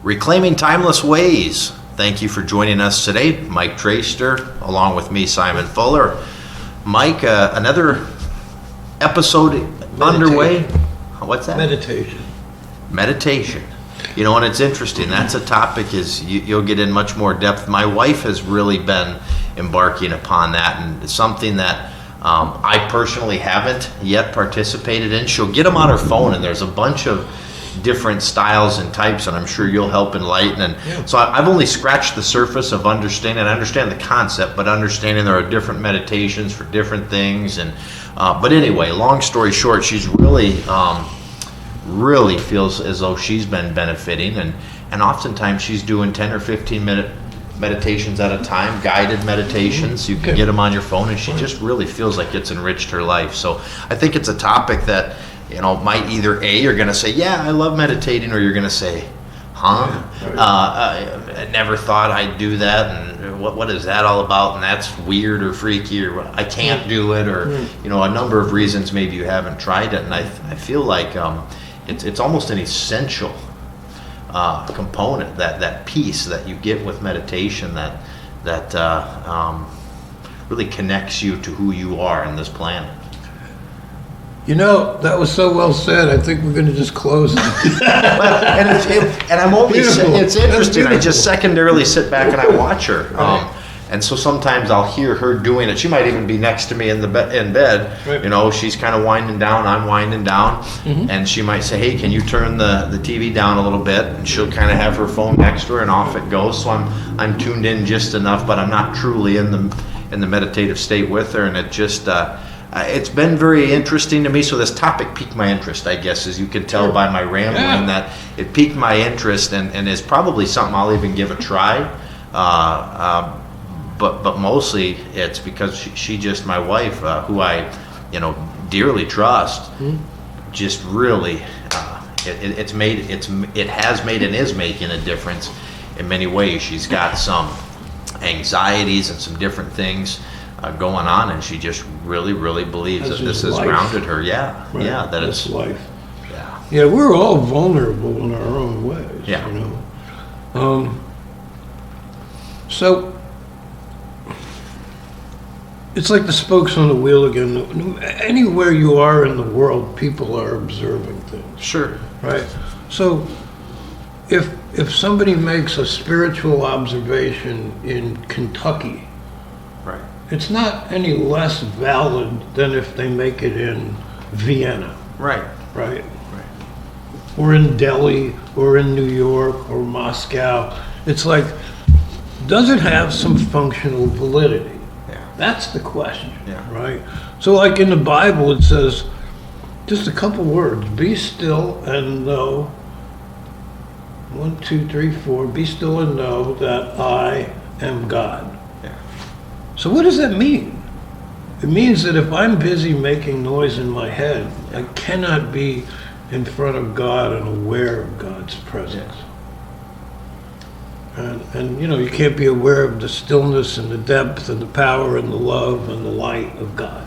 Reclaiming Timeless Ways. Thank you for joining us today. Mike Traster, along with me, Simon Fuller. Mike, another episode underway. What's that? Meditation. You know, and it's interesting. That's a topic you'll get in much more depth. My wife has really been embarking upon that, and it's something that I personally haven't yet participated in. She'll get them on her phone, and there's a bunch of different styles and types, and I'm sure you'll help enlighten. And so I've only scratched the surface of understanding. I understand the concept, but understanding there are different meditations for different things. And but anyway, long story short, she's really feels as though she's been benefiting, and oftentimes she's doing 10 or 15 minute meditations at a time, guided meditations. You can get them on your phone, and she just really feels like it's enriched her life. So I think it's a topic that, you know, might either you're going to say, yeah, I love meditating, or you're going to say, I never thought I'd do that, and what is that all about, and that's weird or freaky, or I can't do it, or you know, a number of reasons maybe you haven't tried it. And I feel like it's almost an essential component, that piece that you get with meditation that really connects you to who you are in this planet. You know, that was so well said. I think we're going to just close it. Well, and I'm only it's interesting. I just secondarily sit back and I watch her, and so sometimes I'll hear her doing it. She might even be next to me in bed. Right. You know, she's kind of winding down. I'm winding down, and she might say, "Hey, can you turn the TV down a little bit?" And she'll kind of have her phone next to her, and off it goes. So I'm tuned in just enough, but I'm not truly in the meditative state with her, and it just. It's been very interesting to me. So this topic piqued my interest, I guess, as you can tell by my rambling, that it piqued my interest, and is probably something I'll even give a try. But mostly it's because she just, my wife, who I, you know, dearly trust, just really, it has made and is making a difference in many ways. She's got some anxieties and some different things going on, and she just really believes that this has grounded her. That it's life. Yeah, we're all vulnerable in our own ways. Yeah. You know. So it's like the spokes on the wheel again. Anywhere you are in the world, people are observing things. Sure. Right. So if somebody makes a spiritual observation in Kentucky, right, it's not any less valid than if they make it in Vienna. Right. Right. Or in Delhi, or in New York, or Moscow. It's like, does it have some functional validity? Yeah. That's the question. Yeah. Right? So like in the Bible, it says, just a couple words, be still and know, 1, 2, 3, 4, be still and know that I am God. So what does that mean? It means that if I'm busy making noise in my head, I cannot be in front of God and aware of God's presence. And you know, you can't be aware of the stillness and the depth and the power and the love and the light of God.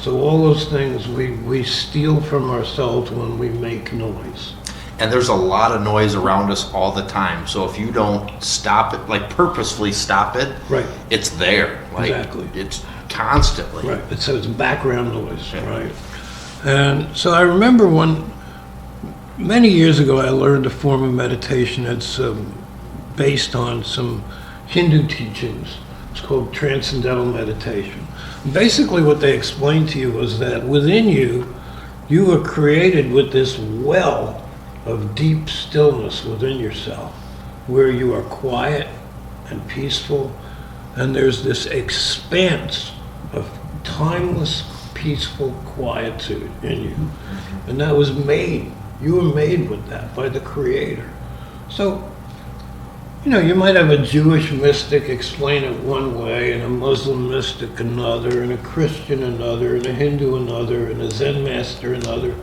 So all those things we steal from ourselves when we make noise. And there's a lot of noise around us all the time. So if you don't stop it, like purposefully stop it, right, it's there. Like, exactly. It's constantly. Right. So it's background noise, right? And so I remember many years ago, I learned a form of meditation that's based on some Hindu teachings. It's called transcendental meditation. Basically what they explained to you was that within you, you were created with this well of deep stillness within yourself, where you are quiet and peaceful, and there's this expanse of timeless, peaceful quietude in you. And that was you were made with that by the Creator. So, you know, you might have a Jewish mystic explain it one way, and a Muslim mystic another, and a Christian another, and a Hindu another, and a Zen master another.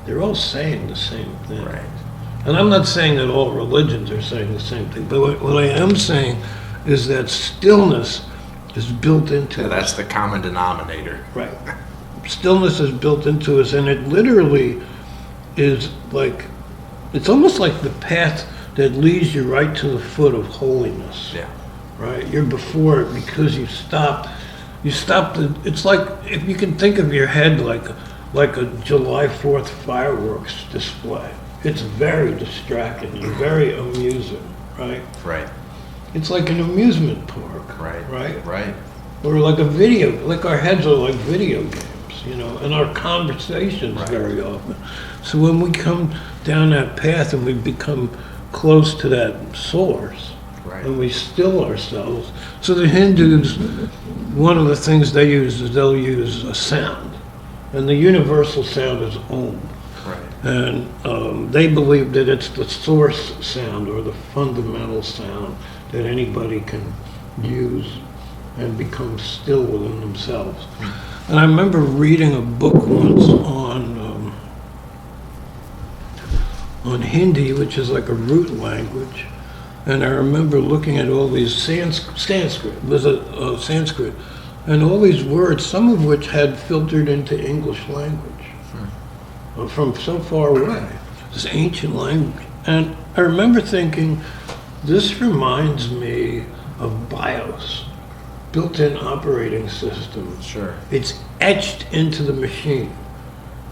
They're all saying the same thing. Right. And I'm not saying that all religions are saying the same thing, but what I am saying is that stillness is built into us. That's the common denominator. Right. Stillness is built into us, and it literally is like, it's almost like the path that leads you right to the foot of holiness. Yeah. Right? You're before it because you stop it's like, if you can think of your head like a July 4th fireworks display. It's very distracting and very amusing, right? Right. It's like an amusement park. Right. Right? Right. Or like our heads are like video games, and our conversations very often. So when we come down that path and we become close to that source, Right. and we still ourselves. So the Hindus, one of the things they use is they'll use a sound, and the universal sound is Om. Right. And they believe that it's the source sound or the fundamental sound that anybody can use and become still within themselves. And I remember reading a book once on Hindi, which is like a root language. And I remember looking at all these Sanskrit, was a Sanskrit, and all these words, some of which had filtered into English language from so far away, this ancient language. And I remember thinking, this reminds me of BIOS, built-in operating system. Sure. It's etched into the machine.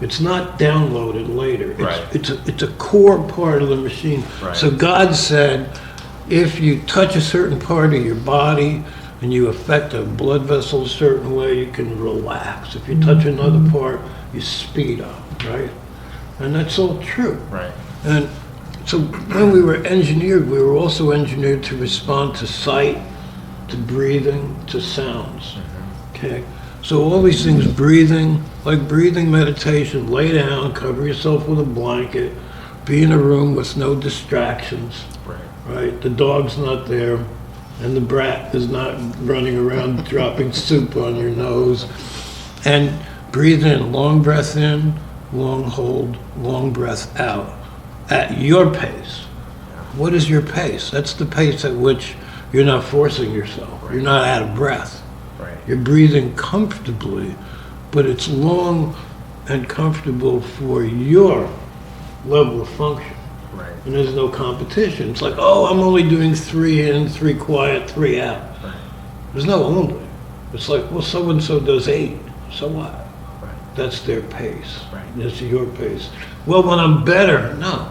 It's not downloaded later. Right. It's a core part of the machine. Right. So God said, if you touch a certain part of your body and you affect a blood vessel a certain way, you can relax. If you touch another part, you speed up, right? And that's all true. Right. And so when we were engineered, we were also engineered to respond to sight, to breathing, to sounds. Okay? So all these things, breathing, like breathing meditation, lay down, cover yourself with a blanket, be in a room with no distractions. Right, the dog's not there, and the brat is not running around dropping soup on your nose. And breathe in, long breath in, long hold, long breath out, at your pace. What is your pace? That's the pace at which you're not forcing yourself. You're not out of breath. Right. You're breathing comfortably, but it's long and comfortable for your level of function. Right. And there's no competition. It's like, oh, I'm only doing 3 in, 3 quiet, 3 out. Right. There's no only. It's like, well, so-and-so does 8. So what? Right. That's their pace. Right. That's your pace. Well, when I'm better, no.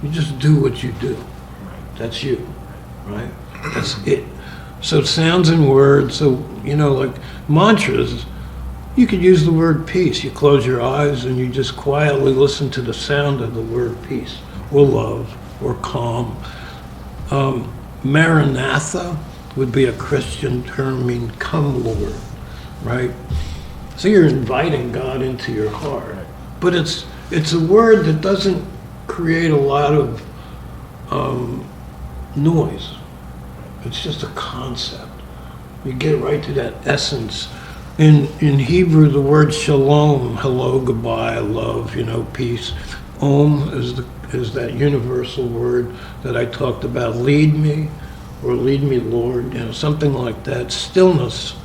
You just do what you do. Right. That's you, right? That's it. So sounds and words, so, like mantras, you could use the word peace. You close your eyes and you just quietly listen to the sound of the word peace, or love, or calm. Maranatha would be a Christian term, mean come Lord, right? So you're inviting God into your heart. But it's a word that doesn't create a lot of noise. It's just a concept. You get right to that essence. In Hebrew, the word shalom, hello, goodbye, love, peace. Om is that universal word that I talked about. Lead me, or lead me, Lord, something like that. Stillness.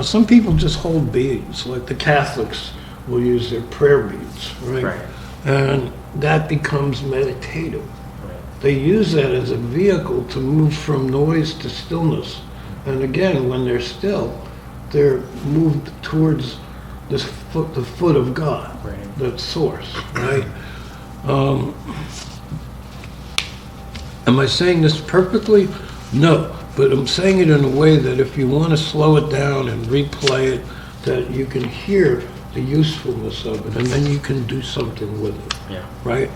Some people just hold beads, like the Catholics will use their prayer beads, right? Right. And that becomes meditative. They use that as a vehicle to move from noise to stillness. And again, when they're still, they're moved towards the foot of God, Right. that source, right? Am I saying this perfectly? No, but I'm saying it in a way that if you want to slow it down and replay it, that you can hear the usefulness of it, and then you can do something with it, Yeah. right?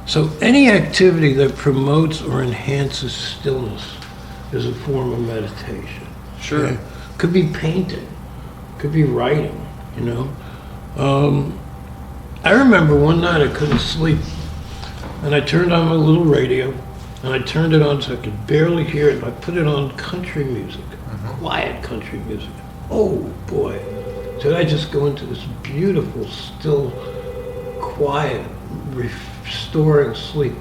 So any activity that promotes or enhances stillness is a form of meditation. Sure. Okay? Could be painting, could be writing, I remember one night I couldn't sleep, and I turned on my little radio, and I turned it on so I could barely hear it, and I put it on country music, quiet country music. Oh boy, did I just go into this beautiful, still, quiet, restoring sleep.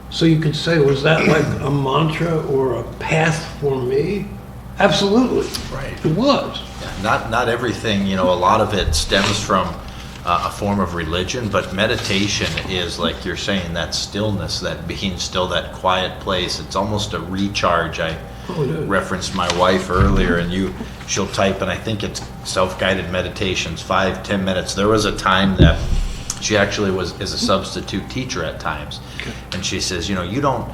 So you could say, was that like a mantra or a path for me? Absolutely. Right. It was. Not everything, a lot of it stems from a form of religion, but meditation is, like you're saying, that stillness, that being still, that quiet place. It's almost a recharge. I referenced my wife earlier, and she'll type, and I think it's self-guided meditations, 5-10 minutes. There was a time that she actually is a substitute teacher at times, and she says, you don't.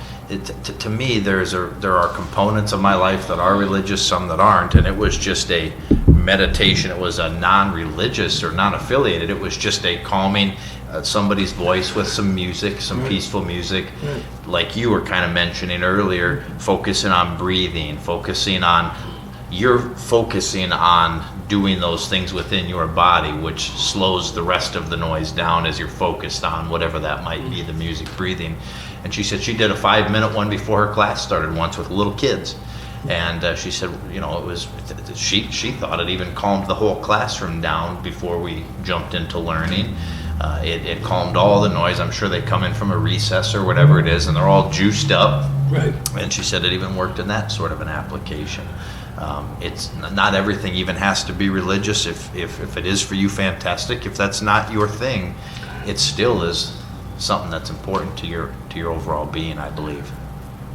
To me, there are components of my life that are religious, some that aren't, and it was just a meditation. It was a non-religious or non-affiliated. It was just a calming somebody's voice with some music, some peaceful music, like you were kind of mentioning earlier, focusing on breathing, focusing on doing those things within your body, which slows the rest of the noise down as you're focused on whatever that might be, the music, breathing. And she said she did a 5-minute one before her class started once with little kids. And she said, it was, she thought it even calmed the whole classroom down before we jumped into learning. It calmed all the noise. I'm sure they come in from a recess or whatever it is, and they're all juiced up. Right. And she said it even worked in that sort of an application. It's not everything even has to be religious. If it is for you, fantastic. If that's not your thing, it still is something that's important to your overall being, I believe.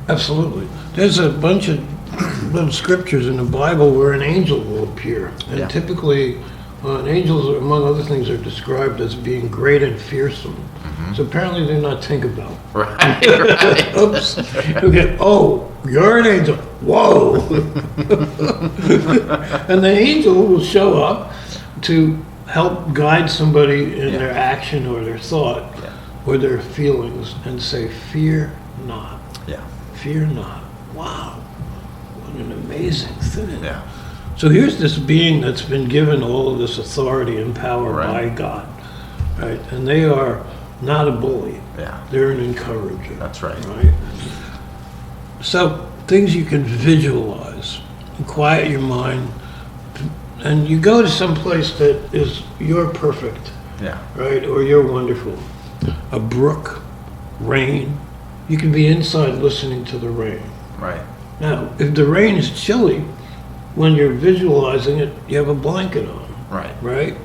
Absolutely. There's a bunch of little scriptures in the Bible where an angel will appear. And typically, angels, among other things, are described as being great and fearsome. So apparently they're not Tinkerbell. Right. Oops. Okay. Oh, you're an angel. Whoa. And the angel will show up to help guide somebody in their action or their thought or their feelings and say, fear not. Yeah. Fear not. Wow. What an amazing thing. Yeah. So here's this being that's been given all of this authority and power Right. by God. Right? And they are not a bully. Yeah. They're an encourager. That's right. Right? So things you can visualize, and quiet your mind, and you go to some place that is you're perfect, Yeah. right? Or you're wonderful. A brook, rain. You can be inside listening to the rain. Right. Now, if the rain is chilly, when you're visualizing it, you have a blanket on, Right. right?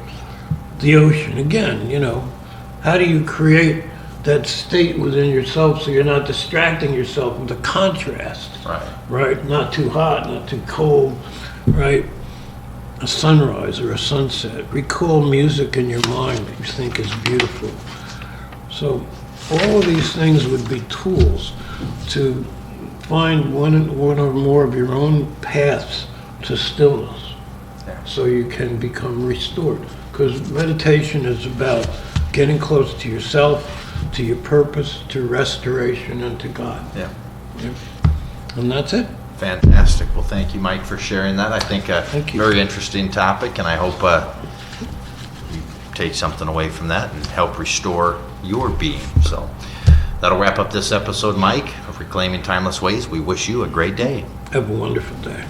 The ocean, again, how do you create that state within yourself so you're not distracting yourself with the contrast, Right. right? Not too hot, not too cold, right? A sunrise or a sunset. Recall music in your mind that you think is beautiful. So all of these things would be tools to find one or more of your own paths to stillness, so you can become restored. Because meditation is about getting close to yourself, to your purpose, to restoration, and to God. Yeah. And that's it. Fantastic. Well, thank you, Mike, for sharing that. I think Thank you. very interesting topic, and I hope you take something away from that and help restore your being. So that'll wrap up this episode, Mike, of Reclaiming Timeless Ways. We wish you a great day. Have a wonderful day.